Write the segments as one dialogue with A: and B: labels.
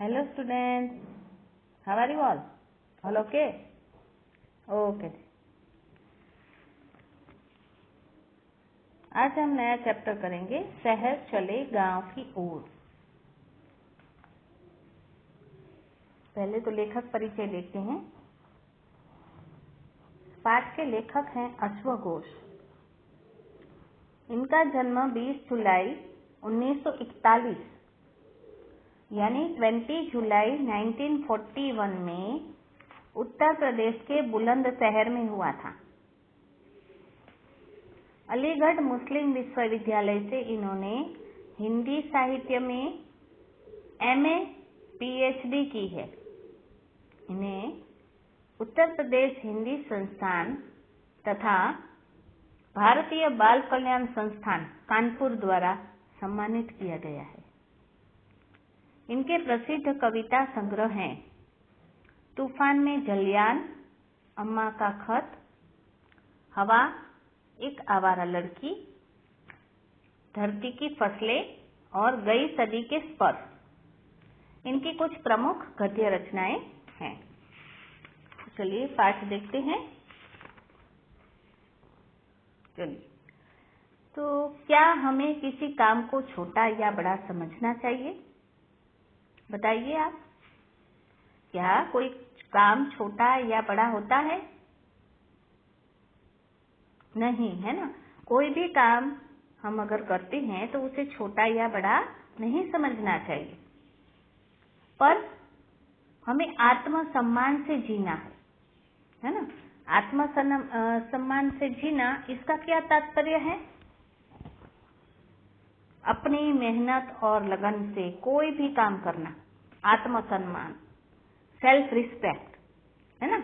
A: Hello students, how are you all? All okay? Okay. आज हम नया चैप्टर करेंगे शहर चले गांव की ओर। पहले तो लेखक परिचय देखते हैं। पाठ के लेखक हैं अश्व घोष। इनका जन्म 20 जुलाई 1941 यानी 20 जुलाई 1941 में उत्तर प्रदेश के बुलंदशहर में हुआ था। अलीगढ़ मुस्लिम विश्वविद्यालय से इन्होंने हिंदी साहित्य में MA PhD की है। इन्हें उत्तर प्रदेश हिंदी संस्थान तथा भारतीय बाल कल्याण संस्थान कानपुर द्वारा सम्मानित किया गया है। इनके प्रसिद्ध कविता संग्रह हैं तूफान में जलियान, अम्मा का खत, हवा, एक आवारा लड़की, धरती की फसलें और गई सदी के स्पर्श इनकी कुछ प्रमुख गद्य रचनाएं हैं। चलिए पाठ देखते हैं। चलिए, तो क्या हमें किसी काम को छोटा या बड़ा समझना चाहिए? बताइए आप, क्या कोई काम छोटा या बड़ा होता है? नहीं, है ना। कोई भी काम हम अगर करते हैं तो उसे छोटा या बड़ा नहीं समझना चाहिए, पर हमें आत्मसम्मान से जीना है ना। आत्मसम्मान से जीना, इसका क्या तात्पर्य है? अपनी मेहनत और लगन से कोई भी काम करना, आत्मसम्मान, सेल्फ रिस्पेक्ट, है ना।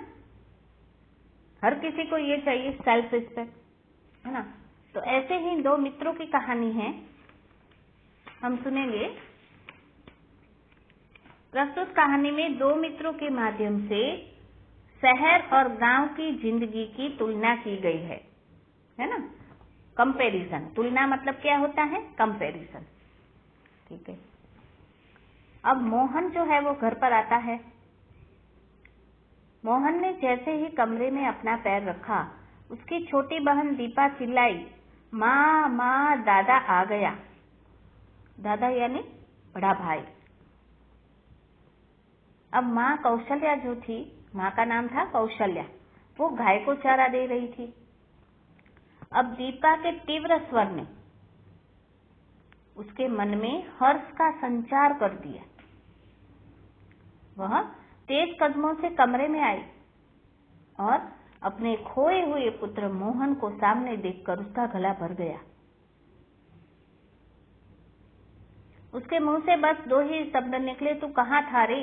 A: हर किसी को ये चाहिए, सेल्फ रिस्पेक्ट, है ना। तो ऐसे ही दो मित्रों की कहानी है, हम सुनेंगे। प्रस्तुत कहानी में दो मित्रों के माध्यम से शहर और गांव की जिंदगी की तुलना की गई है ना। कंपैरिजन, तुलना मतलब क्या होता है? कंपैरिजन, ठीक है। अब मोहन जो है वो घर पर आता है। मोहन ने जैसे ही कमरे में अपना पैर रखा, उसकी छोटी बहन दीपा चिल्लाई, माँ माँ, दादा आ गया। दादा यानी बड़ा भाई। अब माँ कौशल्या जो थी, माँ का नाम था कौशल्या, वो गाय को चारा दे रही थी। अब दीपा के तीव्र स्वर ने उसके मन में हर्ष का संचार कर दिया। वह तेज कदमों से कमरे में आई और अपने खोए हुए पुत्र मोहन को सामने देखकर उसका गला भर गया। उसके मुंह से बस दो ही शब्द निकले, तू कहाँ था रे?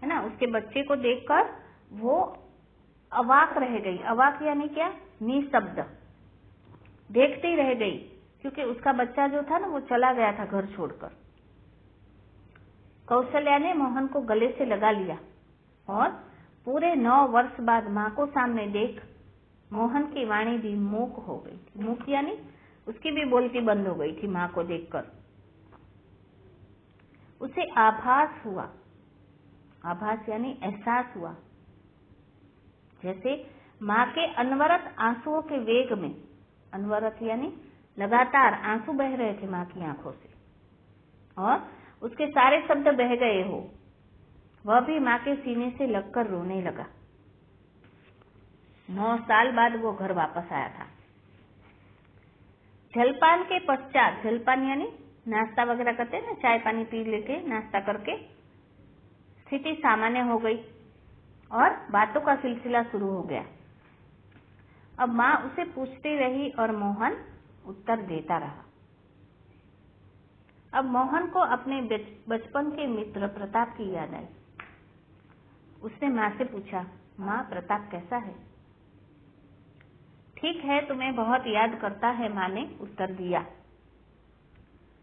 A: है ना। उसके बच्चे को देखकर वो अवाक रह गई। अवाक यानी क्या? निशब्द, देखती रह गई, क्योंकि उसका बच्चा जो था ना वो चला गया था घर छोड़कर। कौशल्या ने मोहन को गले से लगा लिया और पूरे 9 वर्ष बाद माँ को सामने देख मोहन की वाणी भी मूक हो गई थी। मूक यानी उसकी भी बोलती बंद हो गई थी माँ को देखकर। उसे आभास हुआ, आभास यानी एहसास हुआ, जैसे माँ के अनवरत आंसुओं के वेग में, अनवरत यानी लगातार आंसू बह रहे थे माँ की आंखों से और उसके सारे शब्द बह गए हो। वह भी माँ के सीने से लगकर रोने लगा। 9 साल बाद वो घर वापस आया था। जलपान के पश्चात, जलपान यानी नाश्ता वगैरह करते हैं ना, चाय पानी पी लेके नाश्ता करके स्थिति सामान्य हो गई और बातों का सिलसिला शुरू हो गया। अब माँ उसे पूछती रही और मोहन उत्तर देता रहा। अब मोहन को अपने बचपन के मित्र प्रताप की याद आई। उसने माँ से पूछा, माँ प्रताप कैसा है? ठीक है, तुम्हें बहुत याद करता है, माँ ने उत्तर दिया।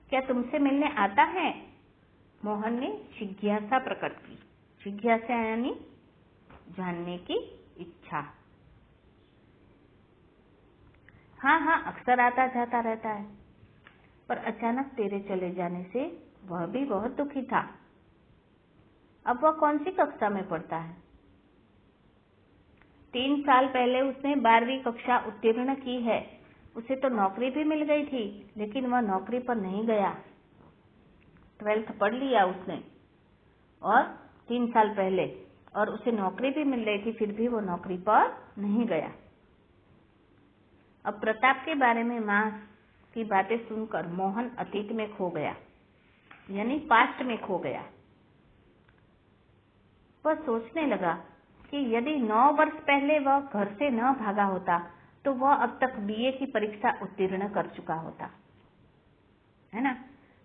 A: क्या तुमसे मिलने आता है? मोहन ने जिज्ञासा प्रकट की। जिज्ञासा यानी जानने की इच्छा। हाँ हाँ, अक्सर आता जाता रहता है, पर अचानक तेरे चले जाने से वह भी बहुत दुखी था। अब वह कौन सी कक्षा में पढ़ता है? 3 साल पहले उसने 12वीं कक्षा उत्तीर्ण की है। उसे तो नौकरी भी मिल गई थी, लेकिन वह नौकरी पर नहीं गया। 12th पढ़ लिया उसने और 3 साल पहले, और उसे नौकरी भी मिल रही थी, फिर भी वो नौकरी पर नहीं गया। अब प्रताप के बारे में माँ की बातें सुनकर मोहन अतीत में खो गया, यानी पास्ट में खो गया। वह सोचने लगा कि यदि 9 वर्ष पहले वह घर से न भागा होता तो वह अब तक BA की परीक्षा उत्तीर्ण कर चुका होता, है ना।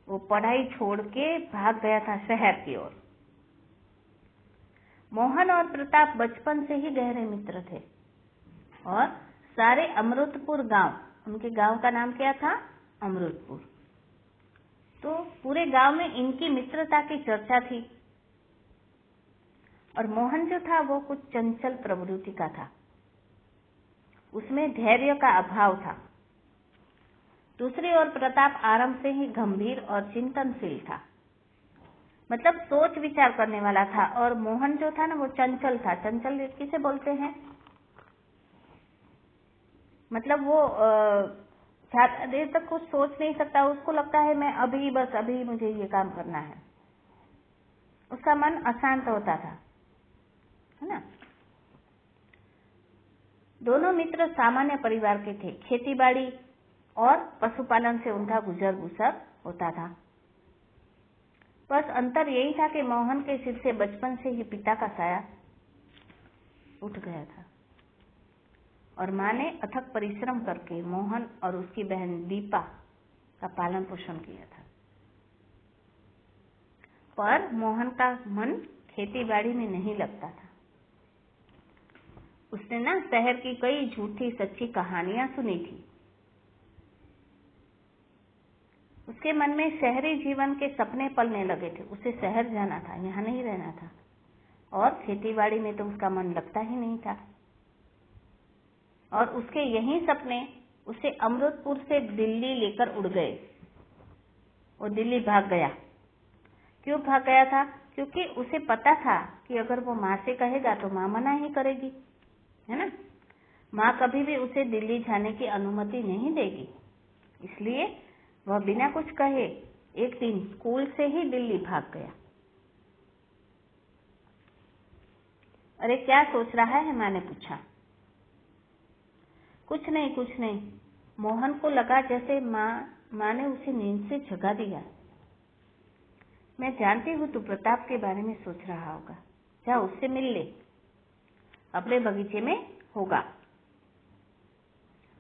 A: वो पढ़ाई छोड़ के भाग गया था शहर की ओर। मोहन और प्रताप बचपन से ही गहरे मित्र थे और सारे अमृतपुर गांव, उनके गांव का नाम क्या था? अमृतपुर। तो पूरे गांव में इनकी मित्रता की चर्चा थी। और मोहन जो था वो कुछ चंचल प्रवृत्ति का था, उसमें धैर्य का अभाव था। दूसरी ओर प्रताप आरंभ से ही गंभीर और चिंतनशील था, मतलब सोच विचार करने वाला था। और मोहन जो था ना वो चंचल था। चंचल किसे बोलते हैं? मतलब वो ज्यादा देर तक कुछ सोच नहीं सकता, उसको लगता है मैं अभी, बस अभी मुझे ये काम करना है। उसका मन अशांत होता था, है ना। दोनों मित्र सामान्य परिवार के थे। खेतीबाड़ी और पशुपालन से उनका गुजर बसर होता था। बस अंतर यही था कि मोहन के सिर से बचपन से ही पिता का साया उठ गया था और माँ ने अथक परिश्रम करके मोहन और उसकी बहन दीपा का पालन पोषण किया था। पर मोहन का मन खेतीबाड़ी में नहीं लगता था। उसने ना शहर की कई झूठी सच्ची कहानियां सुनी थी। उसके मन में शहरी जीवन के सपने पलने लगे थे। उसे शहर जाना था, यहाँ नहीं रहना था। और खेतीबाड़ी में तो उसका मन लगता ही नहीं था। और उसके यही सपने उसे अमृतपुर से दिल्ली लेकर उड़ गए। वो दिल्ली भाग गया। क्यों भाग गया था? क्योंकि उसे पता था कि अगर वो माँ से कहेगा तो माँ मना ही करेगी, है ना। माँ कभी भी उसे दिल्ली जाने की अनुमति नहीं देगी। इसलिए वह बिना कुछ कहे एक दिन स्कूल से ही दिल्ली भाग गया। अरे क्या सोच रहा है? माँ ने पूछा। कुछ नहीं, कुछ नहीं। मोहन को लगा जैसे माँ ने उसे नींद से जगा दिया। मैं जानती हूँ तू प्रताप के बारे में सोच रहा होगा, जा उससे मिल ले, अपने बगीचे में होगा।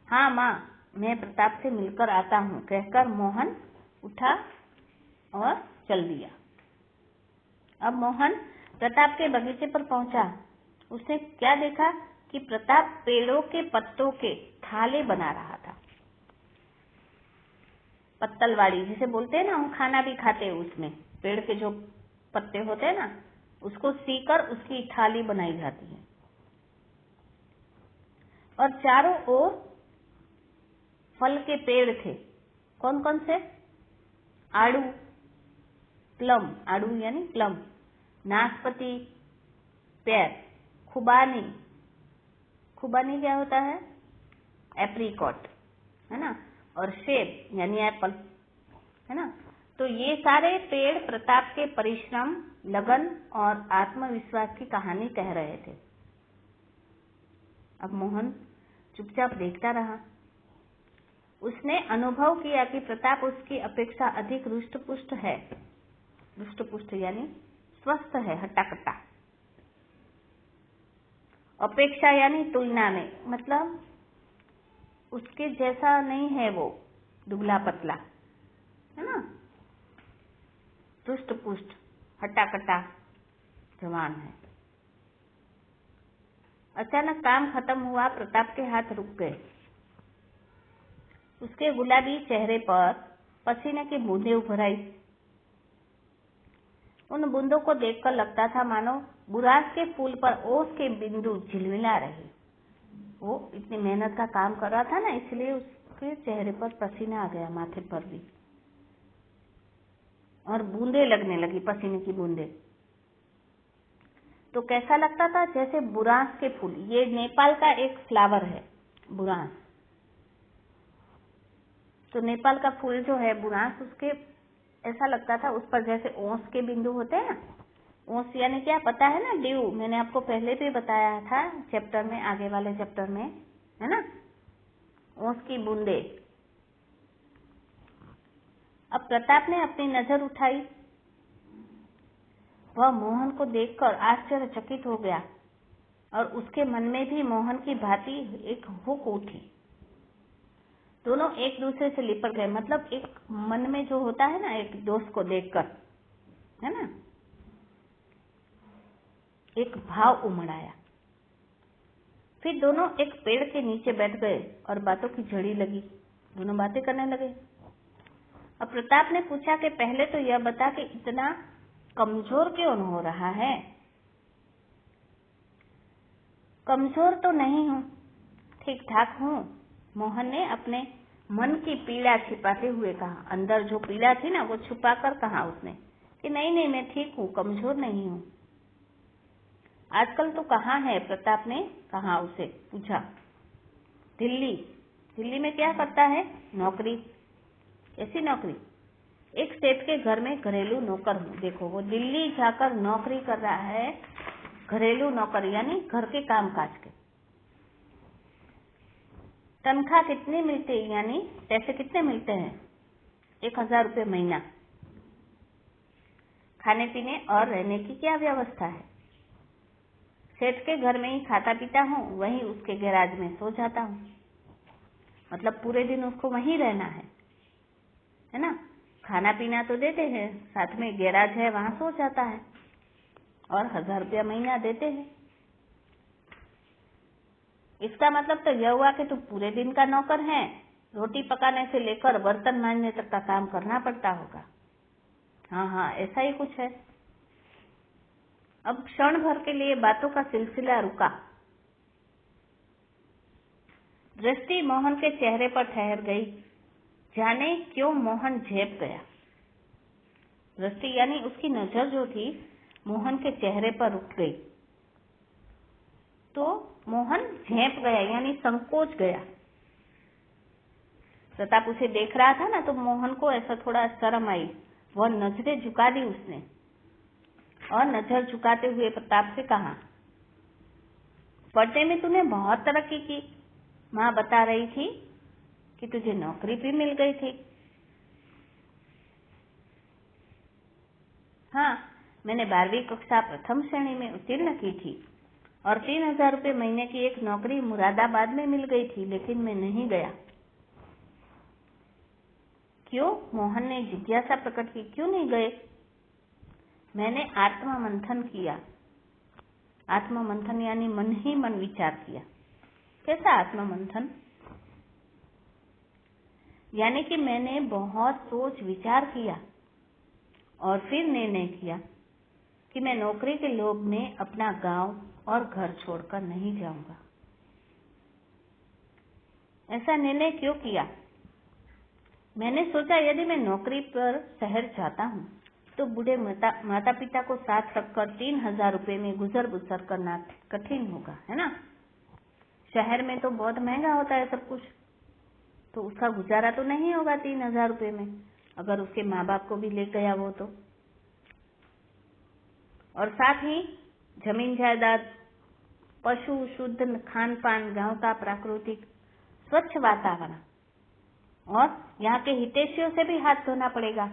A: हाँ माँ, मैं प्रताप से मिलकर आता हूँ, कहकर मोहन उठा और चल दिया। अब मोहन प्रताप के बगीचे पर पहुंचा। उसने क्या देखा कि प्रताप पेड़ों के पत्तों के थाले बना रहा था। पत्तलवाड़ी जिसे बोलते हैं ना, हम खाना भी खाते हैं उसमें पेड़ के जो पत्ते होते हैं ना, उसको सीकर उसकी थाली बनाई जाती है। और चारों ओर फल के पेड़ थे। कौन कौन से? आड़ू, प्लम, आड़ू यानी प्लम, नाशपाती, पेर, खुबानी, खुबानी क्या होता है? एप्रिकॉट, है ना। और सेब यानी एप्पल, है ना। तो ये सारे पेड़ प्रताप के परिश्रम, लगन और आत्मविश्वास की कहानी कह रहे थे। अब मोहन चुपचाप देखता रहा। उसने अनुभव किया कि प्रताप उसकी अपेक्षा अधिक रुष्ट-पुष्ट है। रुष्ट-पुष्ट यानी स्वस्थ है, हट्टा-कट्टा। अपेक्षा यानी तुलना में, मतलब उसके जैसा नहीं है वो, दुबला पतला, है ना। रुष्ट-पुष्ट, हट्टा-कट्टा जवान है। अचानक काम खत्म हुआ। प्रताप के हाथ रुक गए। उसके गुलाबी चेहरे पर पसीने की बूंदें उभर आई। उन बूंदों को देखकर लगता था मानो बुरास के फूल पर ओस के बिंदु झिलमिला रहे। वो इतनी मेहनत का काम कर रहा था ना, इसलिए उसके चेहरे पर पसीना आ गया, माथे पर भी। और बूंदे लगने लगी, पसीने की बूंदे। तो कैसा लगता था? जैसे बुरांस के फूल। ये नेपाल का एक फ्लावर है बुरांस। तो नेपाल का फूल जो है बुरांस, उसके ऐसा लगता था उस पर जैसे ओस के बिंदु होते हैं ना। ओस यानी क्या पता है ना? ड्यू। मैंने आपको पहले भी बताया था चैप्टर में, आगे वाले चैप्टर में, है ना? ओस की बूंदे। अब प्रताप ने अपनी नजर उठाई। वह मोहन को देखकर आश्चर्यचकित हो गया और उसके मन में भी मोहन की भांति एक हुक उठी। दोनों एक दूसरे से लिपट गए। मतलब एक मन में जो होता है ना, एक दोस्त को देखकर, है ना, एक भाव उमड़ आया। फिर दोनों एक पेड़ के नीचे बैठ गए और बातों की झड़ी लगी। दोनों बातें करने लगे। अब प्रताप ने पूछा कि पहले तो यह बता कि इतना कमजोर क्यों हो रहा है? कमजोर तो नहीं हूँ, ठीक ठाक हूँ, मोहन ने अपने मन की पीड़ा छिपाते हुए कहा। अंदर जो पीड़ा थी ना, वो छुपाकर कहा उसने कि नहीं नहीं, मैं ठीक हूँ, कमजोर नहीं हूँ। आजकल तो कहाँ है? प्रताप ने कहा, उसे पूछा। दिल्ली। दिल्ली में क्या करता है? नौकरी। ऐसी नौकरी? एक सेठ के घर में घरेलू नौकर हूँ। देखो, वो दिल्ली जाकर नौकरी कर रहा है, घरेलू नौकर यानी घर के कामकाज के। तनख्वाह कितनी मिलती है, यानी पैसे कितने मिलते हैं? 1000 रुपये महीना। खाने पीने और रहने की क्या व्यवस्था है? सेठ के घर में ही खाता पीता हूँ, वहीं उसके गैराज में सो जाता हूँ। मतलब पूरे दिन उसको वहीं रहना है ना? खाना पीना तो देते हैं, साथ में गैराज है, वहां सो जाता है और 1000 रुपया महीना देते हैं। इसका मतलब तो यह हुआ कि तू पूरे दिन का नौकर है। रोटी पकाने से लेकर बर्तन मांजने तक का काम करना पड़ता होगा। हाँ हाँ, ऐसा ही कुछ है। अब क्षण भर के लिए बातों का सिलसिला रुका। दृष्टि मोहन के चेहरे पर ठहर गई। जाने क्यों मोहन झेप गया। दृष्टि यानी उसकी नजर जो थी मोहन के चेहरे पर रुक गई। तो मोहन झेप गया यानी संकोच गया। प्रताप उसे देख रहा था ना, तो मोहन को ऐसा थोड़ा शर्म आई। वह नजरें झुका दी उसने और नजर झुकाते हुए प्रताप से कहा, पढ़ने में तूने बहुत तरक्की की। माँ बता रही थी कि तुझे नौकरी भी मिल गई थी। हाँ, मैंने 12वीं कक्षा प्रथम श्रेणी में उत्तीर्ण की थी और 3000 रुपये महीने की एक नौकरी मुरादाबाद में मिल गई थी, लेकिन मैं नहीं गया। क्यों? मोहन ने जिज्ञासा प्रकट की। क्यों नहीं गए? मैंने आत्ममंथन किया। आत्ममंथन यानी मन ही मन विचार किया। कैसा आत्ममंथन? यानी कि मैंने बहुत सोच विचार किया और फिर निर्णय किया कि मैं नौकरी के लोभ में अपना गांव और घर छोड़कर नहीं जाऊंगा। ऐसा निर्णय क्यों किया? मैंने सोचा यदि मैं नौकरी पर शहर जाता हूँ तो बूढ़े माता पिता को साथ रखकर 3000 रुपये में गुजर बसर करना कठिन होगा, है ना? शहर में तो बहुत महंगा होता है सब कुछ, तो उसका गुजारा तो नहीं होगा 3000 रुपये में, अगर उसके माँ बाप को भी ले गया वो तो। और साथ ही जमीन जायदाद, पशु, शुद्ध खान पान, गांव का प्राकृतिक स्वच्छ वातावरण और यहाँ के हितैषियों से भी हाथ धोना पड़ेगा।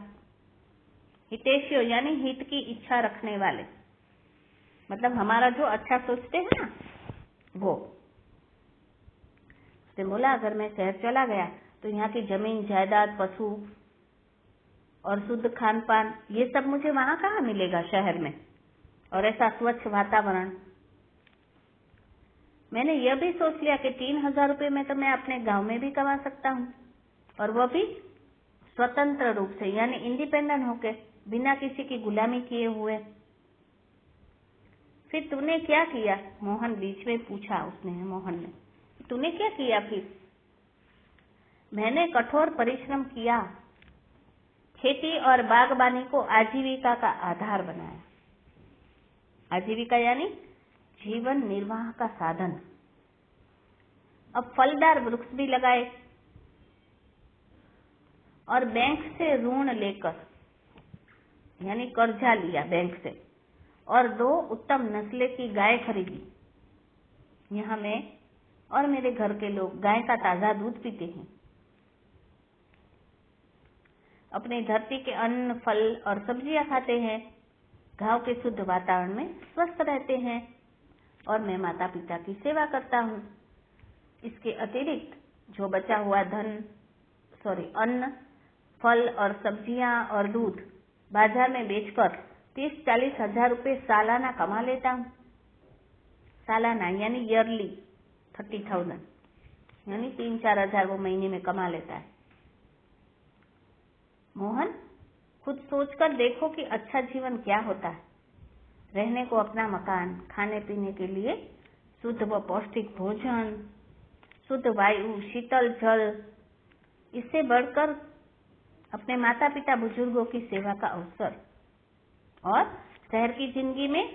A: हितैषियों यानी हित की इच्छा रखने वाले, मतलब हमारा जो अच्छा सोचते हैं ना वो। उसने बोला अगर मैं शहर चला गया तो यहाँ की जमीन जायदाद, पशु और शुद्ध खान पान, ये सब मुझे वहां कहाँ मिलेगा शहर में, और ऐसा स्वच्छ वातावरण। मैंने यह भी सोच लिया कि 3000 रुपये में तो मैं अपने गांव में भी कमा सकता हूँ, और वह भी स्वतंत्र रूप से यानी इंडिपेंडेंट होके, बिना किसी की गुलामी किए हुए। फिर तूने क्या किया? मोहन बीच में पूछा उसने, मोहन ने, तूने क्या किया फिर? मैंने कठोर परिश्रम किया, खेती और बागबानी को आजीविका का आधार बनाया। आजीविका यानी जीवन निर्वाह का साधन। अब फलदार वृक्ष भी लगाए और बैंक से ऋण लेकर यानी कर्जा लिया बैंक से और 2 उत्तम नस्ल की गाय खरीदी। यहाँ मैं और मेरे घर के लोग गाय का ताजा दूध पीते हैं। अपनी धरती के अन्न, फल और सब्जियां खाते हैं। गांव के शुद्ध वातावरण में स्वस्थ रहते हैं और मैं माता पिता की सेवा करता हूँ। इसके अतिरिक्त जो बचा हुआ अन्न, फल और सब्जियां और दूध बाजार में बेचकर 30-40 हजार रुपये सालाना कमा लेता हूँ। सालाना यानी ईयरली 30,000 यानी 3-4 हजार वो महीने में कमा लेता है। मोहन, खुद सोचकर देखो कि अच्छा जीवन क्या होता है। रहने को अपना मकान, खाने पीने के लिए शुद्ध व पौष्टिक भोजन, शुद्ध वायु, शीतल जल, इससे बढ़कर अपने माता पिता बुजुर्गों की सेवा का अवसर। और शहर की जिंदगी में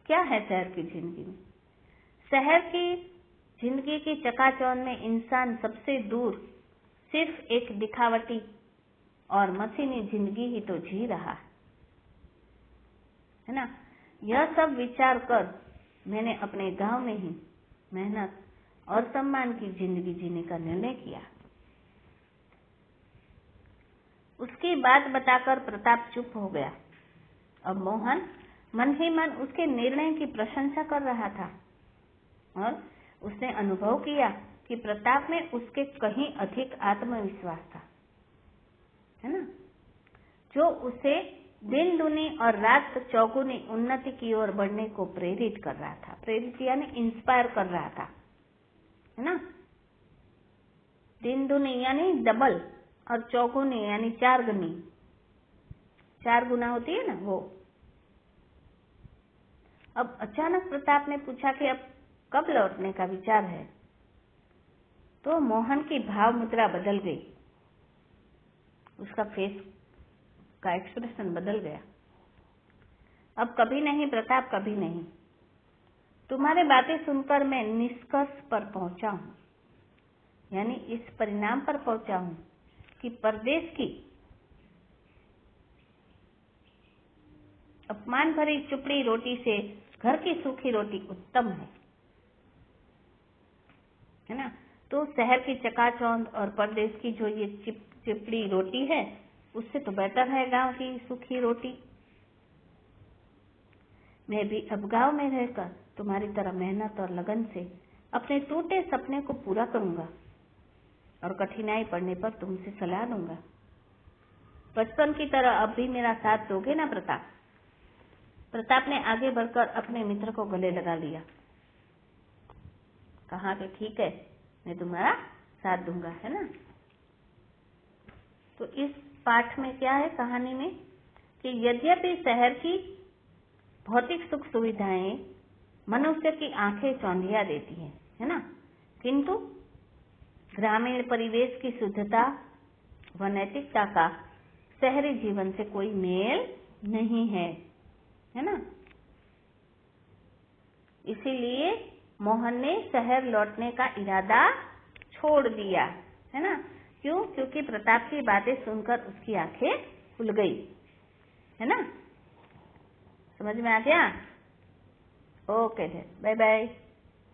A: क्या है? शहर की जिंदगी में, शहर की जिंदगी की चकाचौंध में इंसान सबसे दूर सिर्फ एक दिखावटी और मशीनी जिंदगी ही तो जी रहा है ना। यह सब विचार कर मैंने अपने गांव में ही मेहनत और सम्मान की जिंदगी जीने का निर्णय किया। उसकी बात बताकर प्रताप चुप हो गया। अब मोहन मन ही मन उसके निर्णय की प्रशंसा कर रहा था और उसने अनुभव किया कि प्रताप में उसके कहीं अधिक आत्मविश्वास था, है ना, जो उसे दिन दुनी और रात चौगुनी उन्नति की ओर बढ़ने को प्रेरित कर रहा था। प्रेरित यानी इंस्पायर कर रहा था, है ना। दिन दुनी यानी डबल और चौगुनी यानी 4 गुनी, 4 गुना होती है ना वो। अब अचानक प्रताप ने पूछा कि अब कब लौटने का विचार है? तो मोहन की भाव मुद्रा बदल गई, उसका फेस का एक्सप्रेशन बदल गया। अब कभी नहीं प्रताप, कभी नहीं। तुम्हारे बातें सुनकर मैं निष्कर्ष पर पहुंचा हूं, यानी इस परिणाम पर पहुंचा हूं कि परदेश की अपमान भरी चुपड़ी रोटी से घर की सूखी रोटी उत्तम है ना। तो शहर की चकाचौंध और परदेश की जो ये चिपड़ी रोटी है उससे तो बेटर है गांव की सूखी रोटी। मैं भी अब गांव में रहकर तुम्हारी तरह मेहनत और लगन से अपने टूटे सपने को पूरा करूंगा और कठिनाई पड़ने पर तुमसे सलाह दूंगा। बचपन की तरह अब भी मेरा साथ दोगे ना प्रताप? प्रताप ने आगे बढ़कर अपने मित्र को गले लगा लिया। कहा कि ठीक है, मैं तुम्हारा साथ दूंगा, है ना। तो इस पाठ में क्या है कहानी में कि यद्यपि शहर की भौतिक सुख सुविधाएं मनुष्य की आंखें चौंधिया देती हैं, है ना, किंतु ग्रामीण परिवेश की शुद्धता व नैतिकता का शहरी जीवन से कोई मेल नहीं है ना। इसीलिए मोहन ने शहर लौटने का इरादा छोड़ दिया, है ना। क्यों? क्योंकि प्रताप की बातें सुनकर उसकी आंखें खुल गई, है ना। समझ में आ गया? Okay, bye bye.